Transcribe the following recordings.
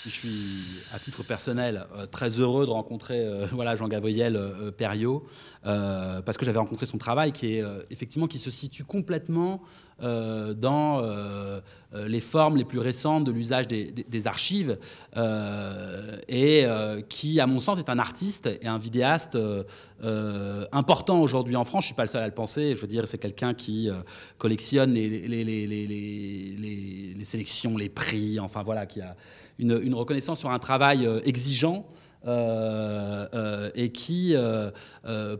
Je suis, à titre personnel, très heureux de rencontrer voilà, Jean-Gabriel Perriot, parce que j'avais rencontré son travail qui est effectivement qui se situe complètement dans les formes les plus récentes de l'usage des archives, et qui, à mon sens, est un artiste et un vidéaste important aujourd'hui en France. Je ne suis pas le seul à le penser. Je veux dire, c'est quelqu'un qui collectionne les sélections, les prix, enfin voilà, qui a une reconnaissance sur un travail exigeant, et qui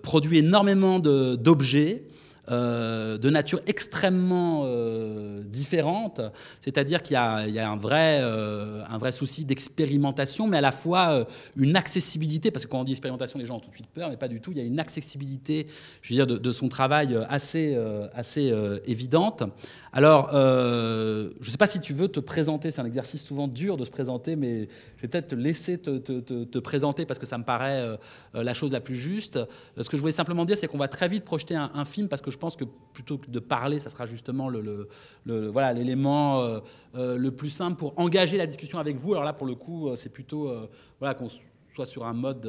produit énormément d'objets de nature extrêmement différente. C'est-à-dire qu'il y a un vrai souci d'expérimentation, mais à la fois une accessibilité, parce que quand on dit expérimentation, les gens ont tout de suite peur, mais pas du tout. Il y a une accessibilité, je veux dire, de son travail assez évidente. Alors, je ne sais pas si tu veux te présenter, c'est un exercice souvent dur de se présenter, mais je vais peut-être te laisser te présenter parce que ça me paraît la chose la plus juste. Ce que je voulais simplement dire, c'est qu'on va très vite projeter un film, parce que je pense que plutôt que de parler, ça sera justement voilà, l'élément le plus simple pour engager la discussion avec vous. Alors là, pour le coup, c'est plutôt voilà, qu'on soit sur un mode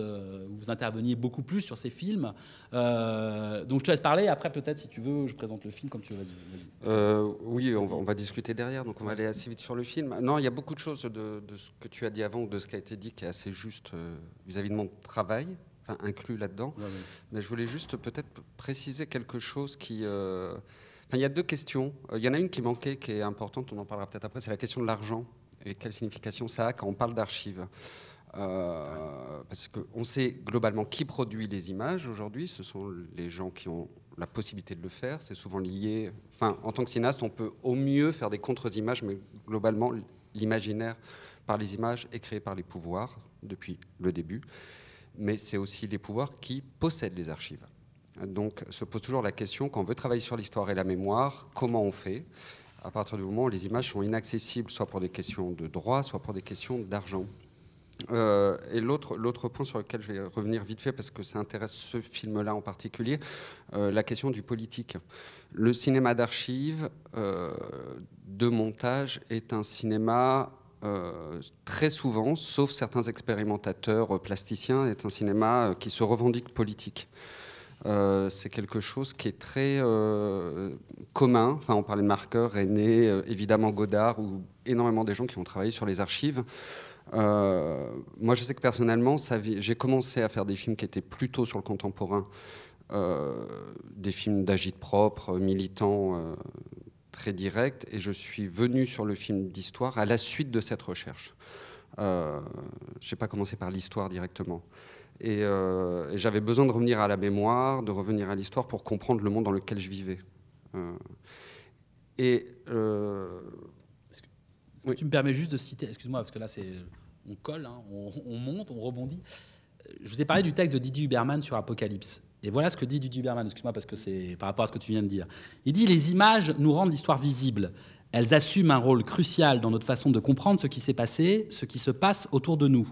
où vous interveniez beaucoup plus sur ces films. Donc je te laisse parler. Après, peut-être, si tu veux, je présente le film comme tu veux. Vas-y. Oui, on va discuter derrière, donc on va aller assez vite sur le film. Non, il y a beaucoup de choses de ce que tu as dit avant ou de ce qui a été dit qui est assez juste vis-à-vis de mon travail, enfin, inclus là-dedans. Ouais. Mais je voulais juste peut-être préciser quelque chose qui... Enfin, il y a deux questions. Il y en a une qui manquait, qui est importante, on en parlera peut-être après, c'est la question de l'argent et quelle signification ça a quand on parle d'archives. Parce qu'on sait globalement qui produit les images aujourd'hui, ce sont les gens qui ont la possibilité de le faire, c'est souvent lié... Enfin, en tant que cinéaste, on peut au mieux faire des contre-images, mais globalement, l'imaginaire par les images est créé par les pouvoirs depuis le début, mais c'est aussi les pouvoirs qui possèdent les archives. Donc se pose toujours la question, quand on veut travailler sur l'histoire et la mémoire, comment on fait à partir du moment où les images sont inaccessibles, soit pour des questions de droit, soit pour des questions d'argent. Et l'autre point sur lequel je vais revenir vite fait, parce que ça intéresse ce film-là en particulier, la question du politique. Le cinéma d'archives, de montage, est un cinéma très souvent, sauf certains expérimentateurs plasticiens, est un cinéma qui se revendique politique. C'est quelque chose qui est très commun. Enfin, on parlait de Marqueur, René, évidemment Godard, ou énormément des gens qui ont travaillé sur les archives. Moi, je sais que personnellement, j'ai commencé à faire des films qui étaient plutôt sur le contemporain, des films d'agite-propre, militants, très directs, et je suis venu sur le film d'histoire à la suite de cette recherche. Je n'ai pas commencé par l'histoire directement. Et j'avais besoin de revenir à la mémoire, de revenir à l'histoire pour comprendre le monde dans lequel je vivais. Oui. Tu me permets juste de citer, excuse-moi, parce que là, on colle, hein, on monte, on rebondit. Je vous ai parlé du texte de Didier Huberman sur Apocalypse. Et voilà ce que dit Didier Huberman, excuse-moi, parce que c'est par rapport à ce que tu viens de dire. Il dit « Les images nous rendent l'histoire visible. Elles assument un rôle crucial dans notre façon de comprendre ce qui s'est passé, ce qui se passe autour de nous.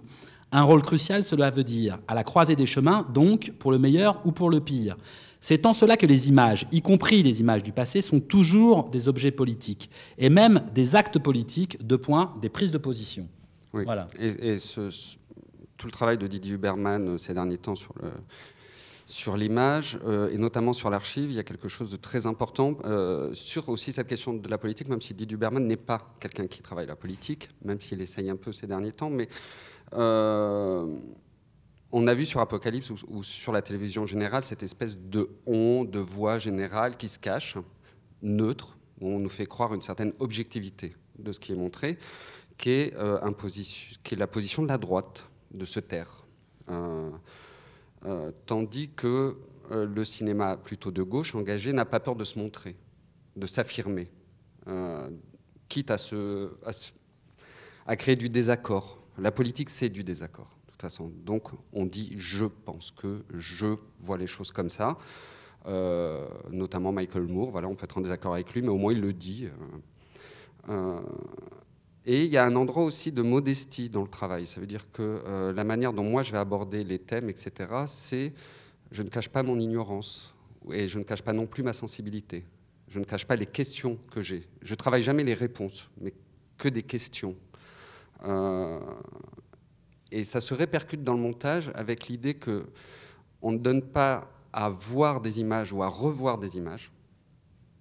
Un rôle crucial, cela veut dire à la croisée des chemins, donc pour le meilleur ou pour le pire. C'est en cela que les images, y compris les images du passé, sont toujours des objets politiques, et même des actes politiques, des prises de position. » Oui. Voilà. Et tout le travail de Didier Huberman ces derniers temps sur l'image, et notamment sur l'archive, il y a quelque chose de très important sur aussi cette question de la politique, même si Didier Huberman n'est pas quelqu'un qui travaille la politique, même s'il essaye un peu ces derniers temps, mais on a vu sur Apocalypse ou sur la télévision en général cette espèce de de voix générale qui se cache, neutre, où on nous fait croire une certaine objectivité de ce qui est montré, qui est la position de la droite, de se taire. Tandis que le cinéma plutôt de gauche, engagé, n'a pas peur de se montrer, de s'affirmer, quitte à créer du désaccord. La politique, c'est du désaccord, de toute façon. Donc, on dit « je pense que, je vois les choses comme ça ». notamment Michael Moore. Voilà, on peut être en désaccord avec lui, mais au moins il le dit. Et il y a un endroit aussi de modestie dans le travail. Ça veut dire que la manière dont moi je vais aborder les thèmes, etc., c'est je ne cache pas mon ignorance et je ne cache pas non plus ma sensibilité. Je ne cache pas les questions que j'ai. Je ne travaille jamais les réponses, mais que des questions. Et ça se répercute dans le montage avec l'idée qu'on ne donne pas à voir des images ou à revoir des images.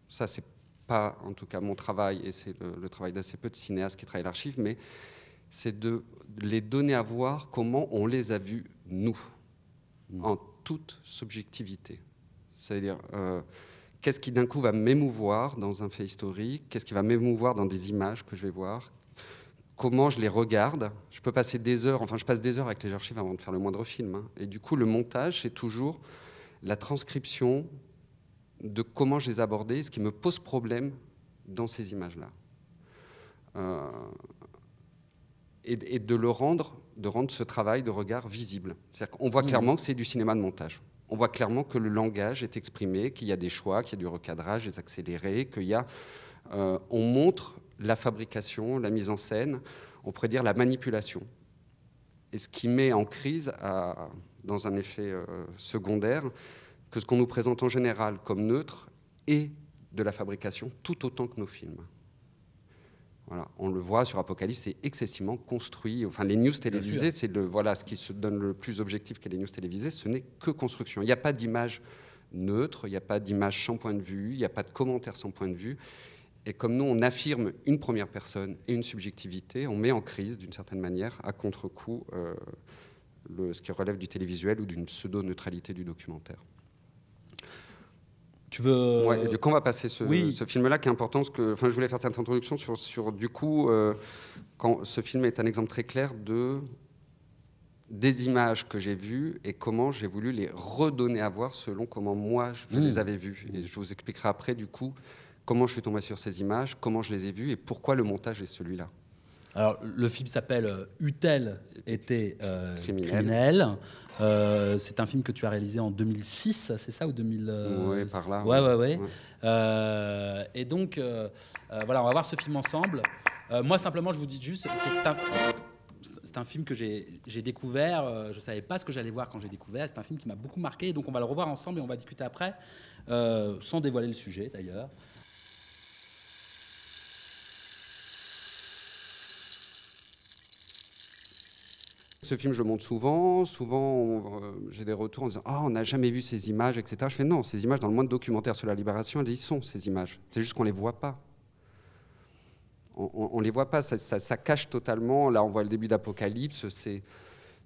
Ça, c'est pas, en tout cas, mon travail, et c'est le travail d'assez peu de cinéastes qui travaillent l'archive, mais c'est de les donner à voir comment on les a vus, nous, en toute subjectivité. C'est-à-dire, qu'est-ce qui d'un coup va m'émouvoir dans un fait historique, qu'est-ce qui va m'émouvoir dans des images que je vais voir, comment je les regarde. Je peux passer des heures, enfin je passe des heures avec les archives avant de faire le moindre film. Hein. Et du coup, le montage, c'est toujours la transcription de comment je les abordais, ce qui me pose problème dans ces images-là. Et de rendre ce travail de regard visible. C'est-à-dire qu'on voit clairement que c'est du cinéma de montage. On voit clairement que le langage est exprimé, qu'il y a des choix, qu'il y a du recadrage, des accélérés, qu'il y a... on montre la fabrication, la mise en scène, on pourrait dire la manipulation. Et ce qui met en crise, dans un effet secondaire, que ce qu'on nous présente en général comme neutre est de la fabrication tout autant que nos films. Voilà, on le voit sur Apocalypse, c'est excessivement construit. Enfin, les news télévisées, c'est voilà, ce qui se donne le plus objectif que les news télévisées, ce n'est que construction. Il n'y a pas d'image neutre, il n'y a pas d'image sans point de vue, il n'y a pas de commentaire sans point de vue. Et comme nous, on affirme une première personne et une subjectivité, on met en crise, d'une certaine manière, à contre-coup, ce qui relève du télévisuel ou d'une pseudo-neutralité du documentaire. Tu veux... Ouais, et du coup, on va passer ce film-là qui est important, parce que, je voulais faire cette introduction sur du coup, quand ce film est un exemple très clair des images que j'ai vues et comment j'ai voulu les redonner à voir selon comment moi je les avais vues. Et je vous expliquerai après, du coup, comment je suis tombé sur ces images, comment je les ai vues et pourquoi le montage est celui-là. Alors, le film s'appelle Eut-elle été criminel. C'est un film que tu as réalisé en 2006, c'est ça, ou 2000 Oui, par là. Ouais. Et donc, voilà, on va voir ce film ensemble. Moi, simplement, je vous dis juste, c'est un film que j'ai découvert. Je ne savais pas ce que j'allais voir quand j'ai découvert. C'est un film qui m'a beaucoup marqué. Donc, on va le revoir ensemble et on va discuter après, sans dévoiler le sujet, d'ailleurs. Ce film, je le montre souvent. J'ai des retours en disant « Ah, on n'a jamais vu ces images, etc. » Je fais « Non, ces images, dans le moindre documentaire sur la Libération, elles y sont, ces images. C'est juste qu'on ne les voit pas. On ne les voit pas, ça cache totalement. Là, on voit le début d'Apocalypse.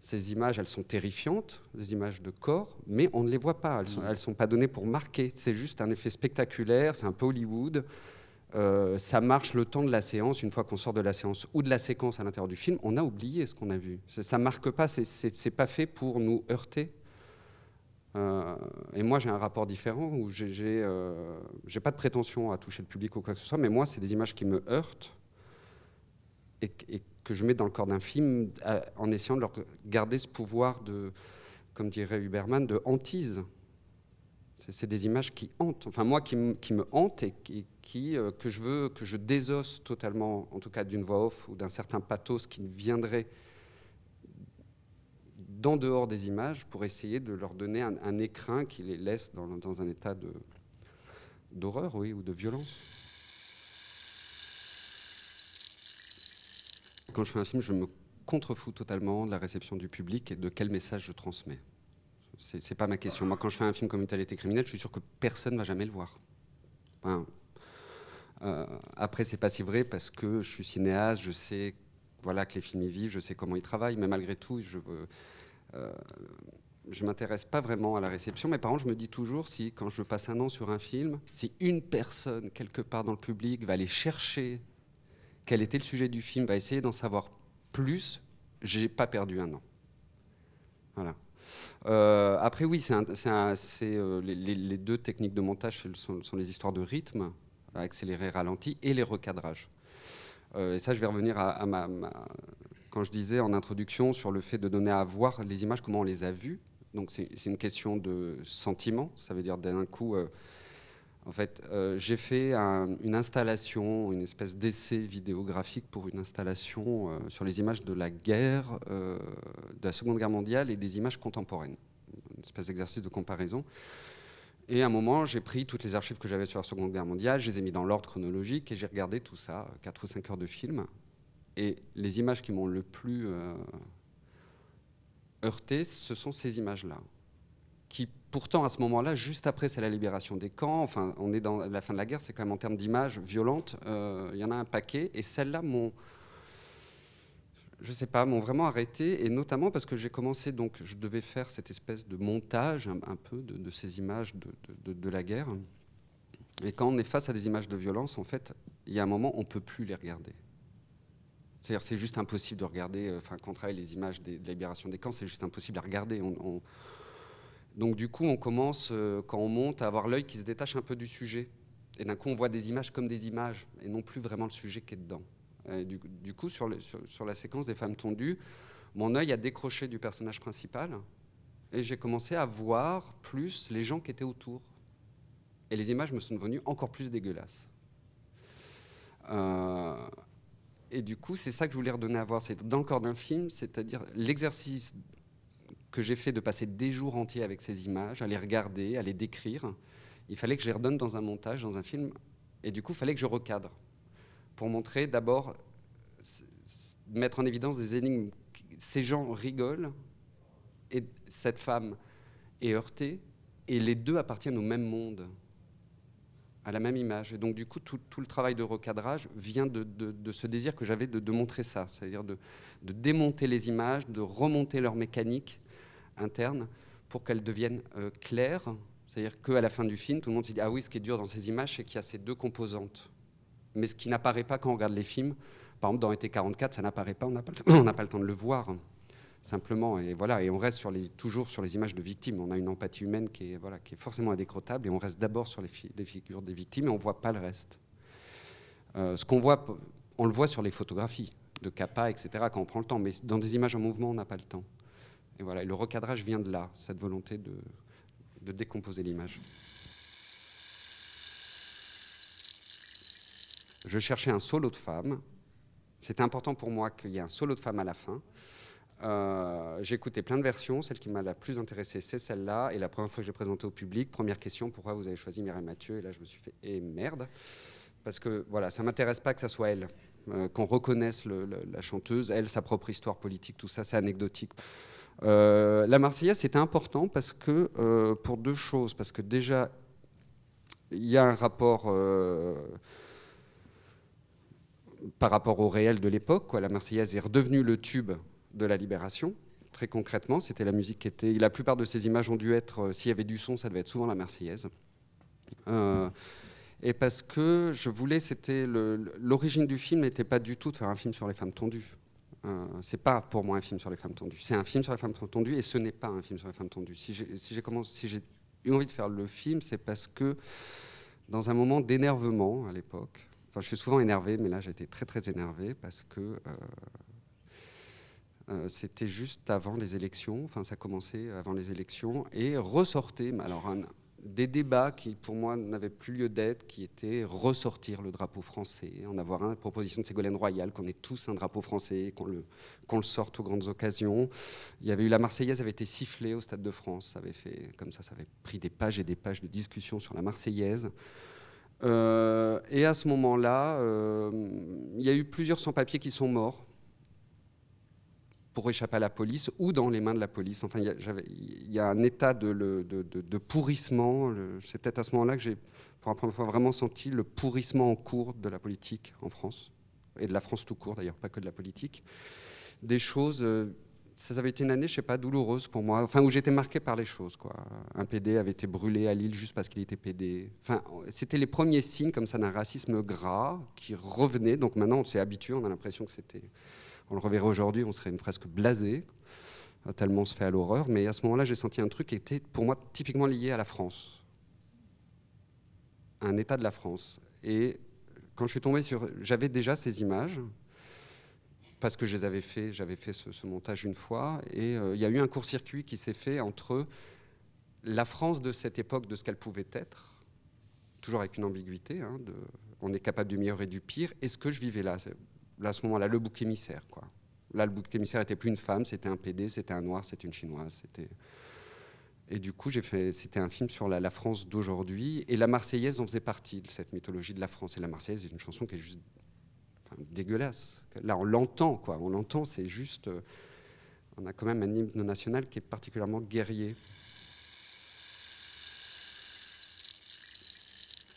Ces images, elles sont terrifiantes, les images de corps, mais on ne les voit pas. Elles ne sont pas données pour marquer. C'est juste un effet spectaculaire, c'est un peu Hollywood. Ça marche le temps de la séance. Une fois qu'on sort de la séance ou de la séquence à l'intérieur du film, on a oublié ce qu'on a vu. Ça marque pas, c'est pas fait pour nous heurter. Et moi, j'ai un rapport différent où j'ai pas de prétention à toucher le public ou quoi que ce soit, mais moi, c'est des images qui me heurtent et que je mets dans le corps d'un film en essayant de leur garder ce pouvoir de, comme dirait Huberman, de hantise. C'est des images qui hantent, enfin moi qui me hantent et que je désosse totalement, en tout cas d'une voix off ou d'un certain pathos qui viendrait d'en dehors des images pour essayer de leur donner un écrin qui les laisse dans un état d'horreur, oui, ou de violence. Quand je fais un film, je me contrefous totalement de la réception du public et de quel message je transmets. C'est pas ma question. Moi, quand je fais un film comme Eut-elle été criminel, je suis sûr que personne ne va jamais le voir. Enfin, après, c'est pas si vrai parce que je suis cinéaste, je sais voilà, que les films y vivent, je sais comment ils travaillent, mais malgré tout, je m'intéresse pas vraiment à la réception. Mais par contre, je me dis toujours, si quand je passe un an sur un film, si une personne, quelque part dans le public, va aller chercher quel était le sujet du film, va essayer d'en savoir plus, j'ai pas perdu un an. Voilà. Après, oui, les deux techniques de montage sont les histoires de rythme, accéléré, ralenti, et les recadrages. Et ça, je vais revenir quand je disais en introduction sur le fait de donner à voir les images, comment on les a vues. Donc c'est une question de sentiment. Ça veut dire d'un coup, en fait, j'ai fait une installation, une espèce d'essai vidéographique pour une installation sur les images de la guerre, de la Seconde Guerre mondiale et des images contemporaines. Une espèce d'exercice de comparaison. Et à un moment, j'ai pris toutes les archives que j'avais sur la Seconde Guerre mondiale, je les ai mis dans l'ordre chronologique et j'ai regardé tout ça, 4 ou 5 heures de film. Et les images qui m'ont le plus heurté, ce sont ces images-là. Qui pourtant, à ce moment-là, juste après, c'est la libération des camps, enfin, on est dans la fin de la guerre, c'est quand même en termes d'images violentes, il y en a un paquet. Et celles-là m'ont, je sais pas, m'ont vraiment arrêté, et notamment parce que j'ai commencé, donc je devais faire cette espèce de montage un peu de ces images de la guerre. Et quand on est face à des images de violence, en fait, il y a un moment, on ne peut plus les regarder. C'est-à-dire c'est juste impossible de regarder, enfin, quand on travaille les images de la libération des camps, c'est juste impossible à regarder. Donc du coup, on commence, quand on monte, à avoir l'œil qui se détache un peu du sujet. Et d'un coup, on voit des images comme des images, et non plus vraiment le sujet qui est dedans. Du coup, sur la séquence des femmes tondues, mon œil a décroché du personnage principal et j'ai commencé à voir plus les gens qui étaient autour. Et les images me sont devenues encore plus dégueulasses. Et du coup, c'est ça que je voulais redonner à voir. C'est dans le corps d'un film, c'est-à-dire l'exercice que j'ai fait de passer des jours entiers avec ces images, à les regarder, à les décrire. Il fallait que je les redonne dans un montage, dans un film. Et du coup, il fallait que je recadre. Pour montrer d'abord, mettre en évidence des énigmes. Ces gens rigolent, et cette femme est heurtée, et les deux appartiennent au même monde, à la même image. Et donc du coup, tout le travail de recadrage vient de ce désir que j'avais de montrer ça, c'est-à-dire de démonter les images, de remonter leur mécanique interne pour qu'elles deviennent claires. C'est-à-dire qu'à la fin du film, tout le monde se dit « Ah oui, ce qui est dur dans ces images, c'est qu'il y a ces deux composantes ». Mais ce qui n'apparaît pas quand on regarde les films, par exemple dans Été 44, ça n'apparaît pas, on n'a pas le temps de le voir, simplement. Et voilà, et on reste toujours sur les images de victimes. On a une empathie humaine qui est forcément indécrottable, et on reste d'abord sur les figures des victimes, et on ne voit pas le reste. Ce qu'on voit, on le voit sur les photographies de Capa, etc., quand on prend le temps, mais dans des images en mouvement, on n'a pas le temps. Et voilà, et le recadrage vient de là, cette volonté de décomposer l'image. Je cherchais un solo de femme. C'était important pour moi qu'il y ait un solo de femme à la fin. J'ai écouté plein de versions. Celle qui m'a la plus intéressée, c'est celle-là. Et la première fois que j'ai présenté au public, première question, pourquoi vous avez choisi Mireille Mathieu? Et là, je me suis fait, merde. Parce que voilà, ça ne m'intéresse pas que ça soit elle. Qu'on reconnaisse la chanteuse, elle, sa propre histoire politique, tout ça, c'est anecdotique. La Marseillaise, c'était important parce que, pour deux choses. Parce que déjà, il y a un rapport... par rapport au réel de l'époque, la Marseillaise est redevenue le tube de la Libération. Très concrètement, c'était la musique qui était... La plupart de ces images ont dû être... S'il y avait du son, ça devait être souvent la Marseillaise. Et parce que je voulais... L'origine du film n'était pas du tout de faire un film sur les femmes tondues. C'est pas pour moi un film sur les femmes tondues. C'est un film sur les femmes tondues et ce n'est pas un film sur les femmes tondues. Si j'ai eu envie de faire le film, c'est parce que dans un moment d'énervement à l'époque... Enfin, je suis souvent énervé, mais là, j'étais très, très énervé parce que c'était juste avant les élections. Enfin, ça commençait avant les élections et ressortait. Alors, des débats qui, pour moi, n'avaient plus lieu d'être, qui étaient ressortir le drapeau français, en avoir un, proposition de Ségolène Royal, qu'on ait tous un drapeau français, qu'on le sorte aux grandes occasions. Il y avait eu la Marseillaise avait été sifflée au Stade de France. Ça avait fait comme ça avait pris des pages et des pages de discussion sur la Marseillaise. Et à ce moment-là, il y a eu plusieurs sans-papiers qui sont morts pour échapper à la police ou dans les mains de la police. Enfin, il y a un état de pourrissement. C'est peut-être à ce moment-là que j'ai, pour la première fois, vraiment senti le pourrissement en cours de la politique en France, et de la France tout court d'ailleurs, pas que de la politique. Des choses... ça avait été une année, je sais pas, douloureuse pour moi, enfin où j'étais marqué par les choses, quoi. Un PD avait été brûlé à Lille juste parce qu'il était PD. Enfin, c'était les premiers signes comme ça d'un racisme gras qui revenait. Donc maintenant, on s'est habitué, on a l'impression que c'était... On le reverrait aujourd'hui, on serait presque blasé, tellement on se fait à l'horreur. Mais à ce moment-là, j'ai senti un truc qui était pour moi typiquement lié à la France, à un état de la France. Et quand je suis tombé sur... J'avais déjà ces images. parce que j'avais fait ce montage une fois, et il y a eu un court-circuit qui s'est fait entre la France de cette époque, de ce qu'elle pouvait être, toujours avec une ambiguïté, hein, on est capable du meilleur et du pire, et ce que je vivais là, à ce moment-là, le bouc émissaire, quoi. Là, le bouc émissaire n'était plus une femme, c'était un PD, c'était un noir, c'était une chinoise, Et du coup, c'était un film sur la France d'aujourd'hui, et la Marseillaise en faisait partie de cette mythologie de la France. Et la Marseillaise est une chanson qui est juste dégueulasse. Là, on l'entend, quoi. On l'entend, c'est juste... on a quand même un hymne national qui est particulièrement guerrier.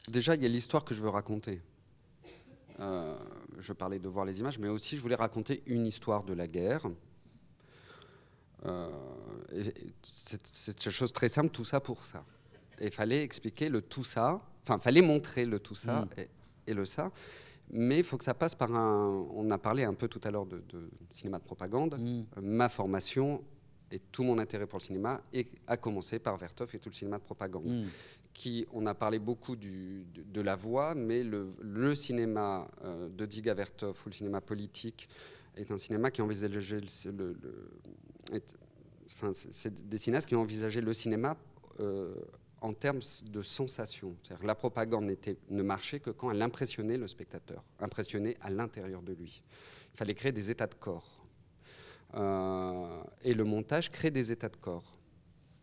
Déjà, il y a l'histoire que je veux raconter. Je parlais de voir les images, mais aussi je voulais raconter une histoire de la guerre. C'est une chose très simple, tout ça pour ça. Et il fallait expliquer le tout ça, enfin, il fallait montrer le tout ça et le ça. Mais il faut que ça passe par on a parlé un peu tout à l'heure de cinéma de propagande. Ma formation et tout mon intérêt pour le cinéma a commencé par Vertov et tout le cinéma de propagande. On a parlé beaucoup de la voix, mais le cinéma de Dziga Vertov ou le cinéma politique est un cinéma qui envisageait c'est des cinéastes qui ont envisagé le cinéma en termes de sensation. C'est-à-dire que la propagande ne marchait que quand elle impressionnait le spectateur, impressionnait à l'intérieur de lui. Il fallait créer des états de corps. Et le montage crée des états de corps.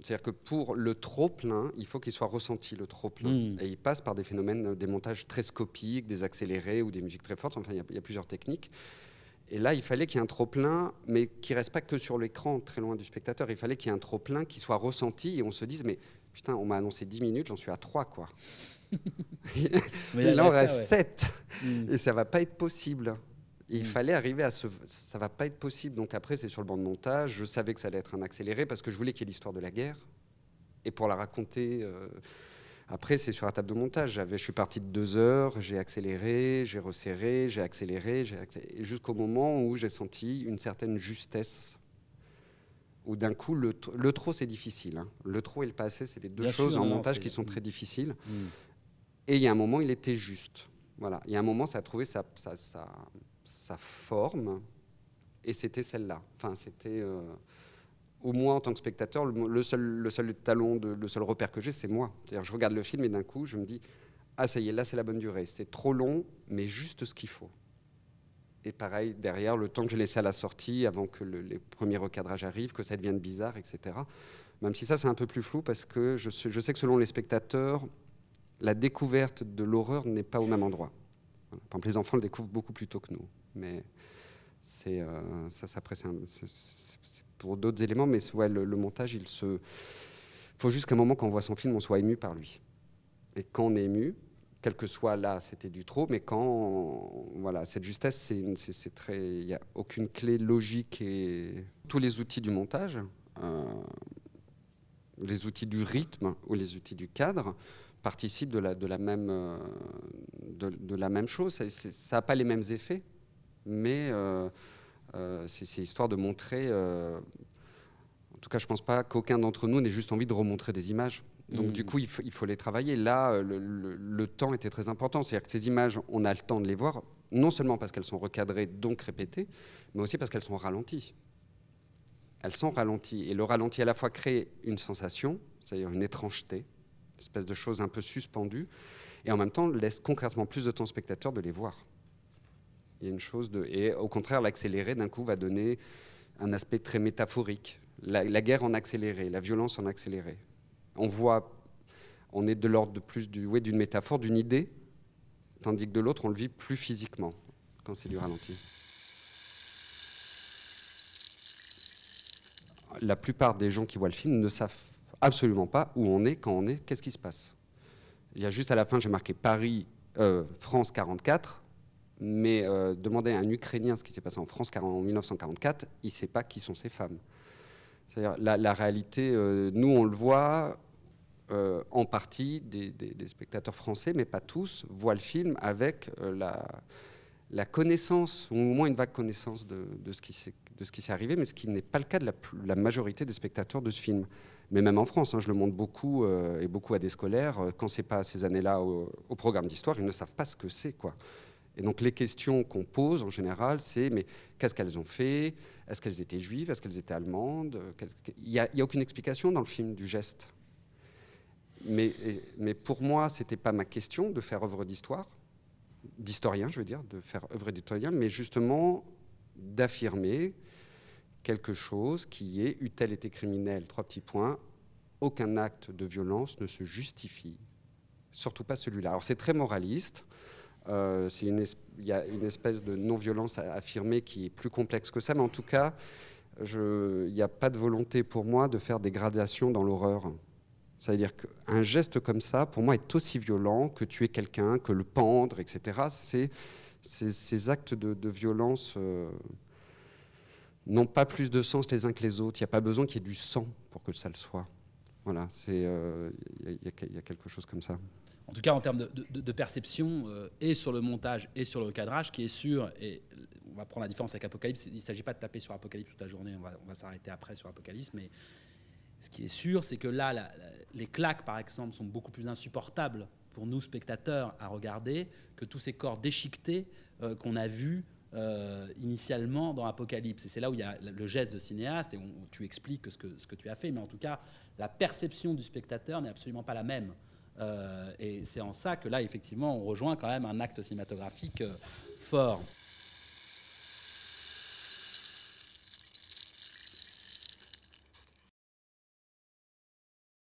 C'est-à-dire que pour le trop-plein, il faut qu'il soit ressenti, le trop-plein. Et il passe par des phénomènes, des montages très scopiques, des accélérés ou des musiques très fortes. Enfin, il y a plusieurs techniques. Et là, il fallait qu'il y ait un trop-plein, mais qui ne reste pas que sur l'écran, très loin du spectateur. Il fallait qu'il y ait un trop-plein qui soit ressenti et on se dise, mais putain, on m'a annoncé 10 minutes, j'en suis à 3, quoi. Et là, on reste 7. Et ça ne va pas être possible. Et il fallait arriver à ça ne va pas être possible. Donc après, c'est sur le banc de montage. Je savais que ça allait être un accéléré parce que je voulais qu'il y ait l'histoire de la guerre. Et pour la raconter, après, c'est sur la table de montage. Je suis parti de 2 heures, j'ai accéléré, j'ai resserré, j'ai accéléré, jusqu'au moment où j'ai senti une certaine justesse. Où d'un coup, le trop, c'est difficile. Hein. Le trop et le pas assez, c'est les deux choses en montage qui sont très difficiles. Et il y a un moment, il était juste. Voilà. Il y a un moment, ça a trouvé sa forme, et c'était celle-là. Enfin, c'était... Ou moi, en tant que spectateur, le seul talon, le seul repère que j'ai, c'est moi. C'est-à-dire, je regarde le film et d'un coup, je me dis, ah, ça y est, là, c'est la bonne durée. C'est trop long, mais juste ce qu'il faut. Et pareil, derrière, le temps que j'ai laissé à la sortie, avant que les premiers recadrages arrivent, que ça devienne bizarre, etc. Même si ça, c'est un peu plus flou, parce que je sais que selon les spectateurs, la découverte de l'horreur n'est pas au même endroit. Voilà. Par exemple, les enfants le découvrent beaucoup plus tôt que nous. Mais c'est pour d'autres éléments, mais ouais, le montage, il faut juste qu'à un moment, quand on voit son film, on soit ému par lui. Et quand on est ému, quel que soit là, c'était du trop, mais voilà, cette justesse, c'est très, il n'y a aucune clé logique et tous les outils du montage, les outils du rythme ou les outils du cadre participent de la même chose. Ça n'a pas les mêmes effets, mais c'est histoire de montrer. En tout cas, je ne pense pas qu'aucun d'entre nous n'ait juste envie de remontrer des images. Donc du coup, il faut les travailler. Là, le temps était très important. C'est-à-dire que ces images, on a le temps de les voir, non seulement parce qu'elles sont recadrées, donc répétées, mais aussi parce qu'elles sont ralenties. Elles sont ralenties. Et le ralenti, à la fois, crée une sensation, c'est-à-dire une étrangeté, une espèce de chose un peu suspendue, et en même temps, laisse concrètement plus de temps au spectateur de les voir. Il y a une chose de... Et au contraire, l'accéléré, d'un coup, va donner un aspect très métaphorique. La guerre en accéléré, la violence en accéléré. On est de l'ordre de plus d'une métaphore, d'une idée, tandis que de l'autre, on le vit plus physiquement quand c'est du ralenti. La plupart des gens qui voient le film ne savent absolument pas où on est, quand on est, qu'est-ce qui se passe. Il y a juste à la fin, j'ai marqué Paris, France 44, mais demander à un Ukrainien ce qui s'est passé en France en 1944, il ne sait pas qui sont ces femmes. C'est-à-dire la réalité, nous on le voit en partie, des spectateurs français, mais pas tous, voient le film avec la connaissance, ou au moins une vague connaissance de ce qui s'est arrivé, mais ce qui n'est pas le cas de la majorité des spectateurs de ce film. Mais même en France, hein, je le montre beaucoup, et beaucoup à des scolaires, quand c'est pas ces années-là au programme d'histoire, ils ne savent pas ce que c'est, quoi. Et donc les questions qu'on pose en général, c'est mais qu'est-ce qu'elles ont fait? Est-ce qu'elles étaient juives? Est-ce qu'elles étaient allemandes? Il n'y a aucune explication dans le film du geste. Mais pour moi, ce n'était pas ma question de faire œuvre d'histoire, d'historien, je veux dire, de faire œuvre d'historien, mais justement d'affirmer quelque chose qui est, eût-elle été criminelle, 3 petits points, aucun acte de violence ne se justifie, surtout pas celui-là. Alors c'est très moraliste, il y a une espèce de non-violence affirmée qui est plus complexe que ça, mais en tout cas, il n'y a pas de volonté pour moi de faire des gradations dans l'horreur. C'est-à-dire qu'un geste comme ça, pour moi, est aussi violent que tuer quelqu'un, que le pendre, etc. Ces actes de violence n'ont pas plus de sens les uns que les autres. Il n'y a pas besoin qu'il y ait du sang pour que ça le soit. Voilà, il y a quelque chose comme ça. En tout cas, en termes de perception, et sur le montage et sur le cadrage, qui est sûr, et on va prendre la différence avec Apocalypse, il ne s'agit pas de taper sur Apocalypse toute la journée, on va s'arrêter après sur Apocalypse, mais ce qui est sûr, c'est que là, les claques, par exemple, sont beaucoup plus insupportables pour nous, spectateurs, à regarder, que tous ces corps déchiquetés qu'on a vus initialement dans Apocalypse. Et c'est là où il y a le geste de cinéaste, et où tu expliques ce que tu as fait, mais en tout cas, la perception du spectateur n'est absolument pas la même. Et c'est en ça que là, effectivement, on rejoint quand même un acte cinématographique fort.